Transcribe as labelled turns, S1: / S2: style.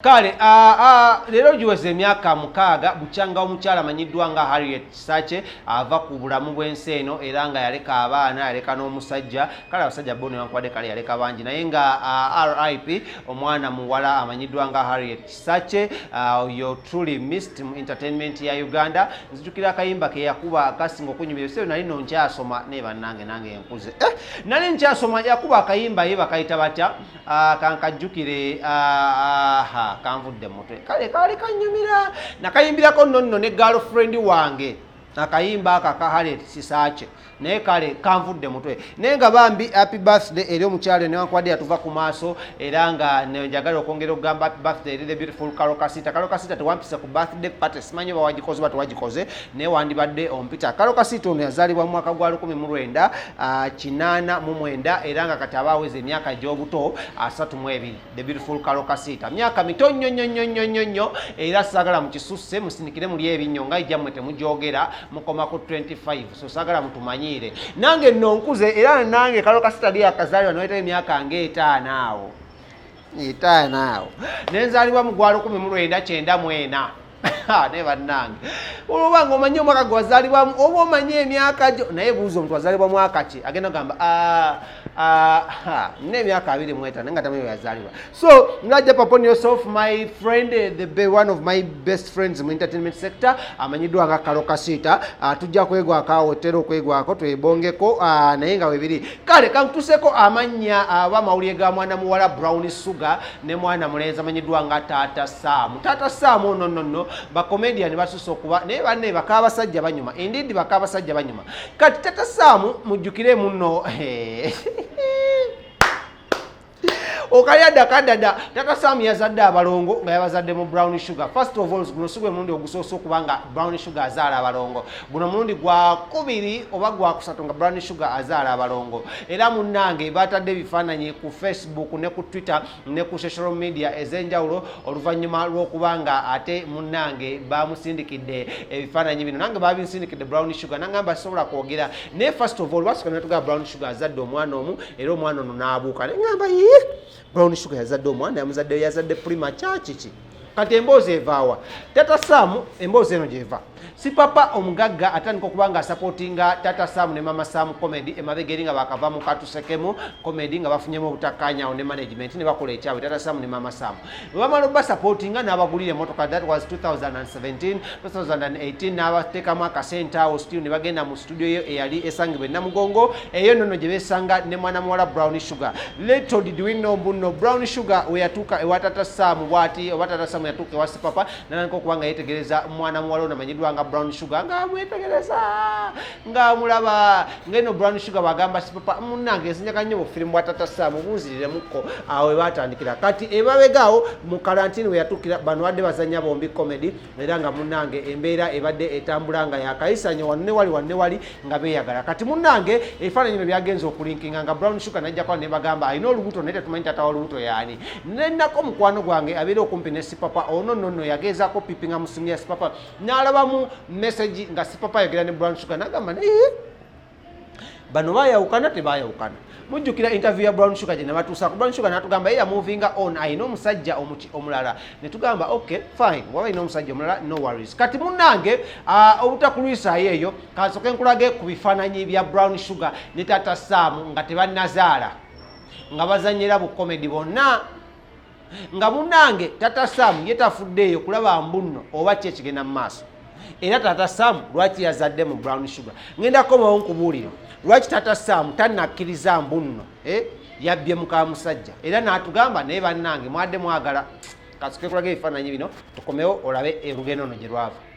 S1: Kale lero giweze emyaka 6 bukyanga omukyala amanyiddwa nga Harriet Sache ava ku bulamu bw'ensi eno era nga yaleka abaana yaleka n'omusajja kale abasajja bo newankubadde kale yaleka bangi naye nga RIP omwana muwala amanyiddwa nga Harriet Sache oyo truly missed mu entertainment ya Uganda. Nzijukira akayimba ke yakuba akasinga okunyumira ebisero nali no nkyasoma ne bannange nange enkuze nali nkyasoma yakuba akayimba ye bakayita batya kankajjukire kanvudde mutwe kale kali kanyumira nakayimbirako nonno ne girlfriend wange akayimba aka Harriet Sache naye kale kanvudde mutwe naye nga bambi happy birthday eri omukyalo newankubadde yatuva ku maaso era nga njagala okwongera okugamba happy birthday eri the beautiful Karo Kasita tewampisa ku birthday party simanyi oba wagikoze oba tewagikoze naye wandibadde ompita. Karo Kasita ono yazaalibwa mu mwaka gwa 1989 era nga kati aba aweza emyaka gy'obuto 32 the beautiful Karo Kasita myaka mito nnyo era sagala mukisusse musinikire muli ebinnyo nga ijjammwe temujogera mukoma ku 25 so sagala mutumanyi nange nonkuze era nange Karo Kasita ali akazaalibwa noyita emyaka ng'etaano awo nenzaalibwa mu gwa 1994 ne bannange olwoba ng'omanyi omwaka gwe wazaalibwamu oba omanyi emyaka gyo naye buuza omuntu wazaalibwa mwaka ki agenda kugamba n'emyaka 25 nga tamanyi yazaalibwa. So ngajja upon yourself my friend one of my best friends mu entertainment sector amanyiddwa nga Karo Kasita tujja kwegwako awotera okwegwako twebongeko naye nga webiri kale kantuseko amannya abamawulire ga mwana muwala Brown Sugar ne mwana mulenzi amanyiddwa nga Taata Sam ono ba comedian basusse okuba naye banne bakaba basajja banyuma indeed bakaba basajja banyuma kati Taata Sam mujjukire munno okayada kadada Taata Sam yazadde abalongo nga yabazadde mu Brown Sugar. First of all guno sigwe mulundi ogusoose okubanga Brown Sugar azaala abalongo guno mulundi gwa 2 oba gwa 3 nga Brown Sugar azaala abalongo era munnange batadde ebifaananyi ku Facebook ne ku Twitter ne ku social media ez'enjawulo oluvannyuma lw'okubanga ate munnange bamusindikidde ebifaananyi bino nange babinsindikidde Brown Sugar nangamba sobola kwogera ne first of all basukka netugaba Brown Sugar azadde omwana omu era omwana ono n'abuuka nengamba Brown Sugar yazadde omwana yazadde premature kiki kati emboozi evaawa Taata Sam emboozi eno gyeva si papa omugagga atandika okubanga asupportinga Taata Sam ne Mama Sam comedy emabega eri nga bakava mu katusekemu comedy nga bafunyemu obutakkaanyawo ne management ne bakola ekyawe Taata Sam ne Mama Sam bamala obasupportinga n'abagulira emmotoka that was 2017 n'abateekamu akasente awo studio ne bagenda mu studio eyo eyali esangibwa e Namugongo eyo nnono gye beesanga ne mwana muwala Brown Sugar. Little did we know bunno Brown Sugar we yatuuka ewa Taata Sam bw'ati oba Taata Sam yatuuka ewa si papa nananka okubanga yeetegereza mwana muwala ono amanyiddwa nga Brown Sugar nga amwetegereza nga mulaba ngeno Brown Sugar bagamba si papa munnange ezinyaka nnyo bufirimu bwa Taata Sam bunziriremukko awo batandikira kati ebabegaawo mu karantini we yatuukira bano badde bazannya bombi comedy era nga munnange embeera ebadde etambula nga yakayisanya wanne wali nga beeyagala kati munnange ebifaananyi bino byagenza okulinkinga nga Brown Sugar najjakwa ne bagamba alina olubuto naye tetumanyi taata w'olubuto yaani nennako mukwano gwange abeera okumpi ne si papa ono nonno yagezaako pipinga mu simu ya si papa n'alabamu message nga si papa ayogera ne Brown Sugar nagamba bano bayawukana tebayawukana mujjukira interview ya Brown Sugar gye ne batuusaako Brown Sugar n'atugamba era movinga on ayina omusajja omulala ne tugamba okay fine waba ayina omusajja omulala no worries kati munnange obutakulwisaayo eyo kansoke nkulage ku bifaananyi bya Brown Sugar ne Taata Sam nga tebannazaala nga bazannyira bu comedy bonna nga munnange Taata Sam yetafuddeeyo kulaba mbunno oba ki ekigenda mu maaso era Taata Sam lwaki yazadde mu Brown Sugar ngenda komawo nkubuulire lwaki Taata Sam tannakkiriza mbunno yabbye muka musajja era n'atugamba naye bannange mwadde mwagala kasuke kulaga ebifaananyi bino tukomewo olabe erugendo no gye lwava.